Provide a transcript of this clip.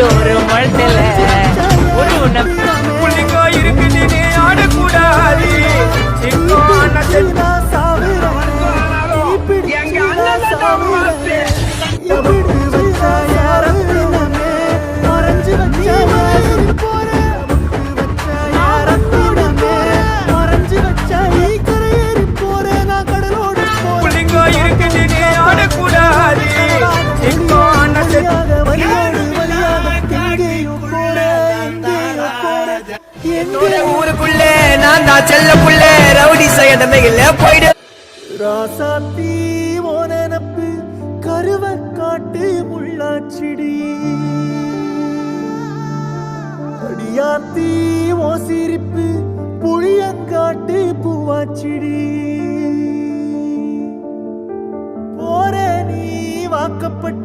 ஒரு மழத்துல ஒரு புள்ளிங்கோ இருக்குது நீ ஆடக்கூடாது எங்க புள்ளிங்கோ இருக்குது நீ ஆடக்கூடாது ஊருக்குள்ளே நான் தான் செல்ல புள்ளே ரவுடி செய்யடமே இல்ல போயிடு ராசாத்தி மோனப்பு கருவ காட்டு முள்ளாச்சிடி அடியாத்தி ஓ சிரிப்பு புளியங்காட்டு பூவாச்சிடி போற நீ வாக்கப்பட்ட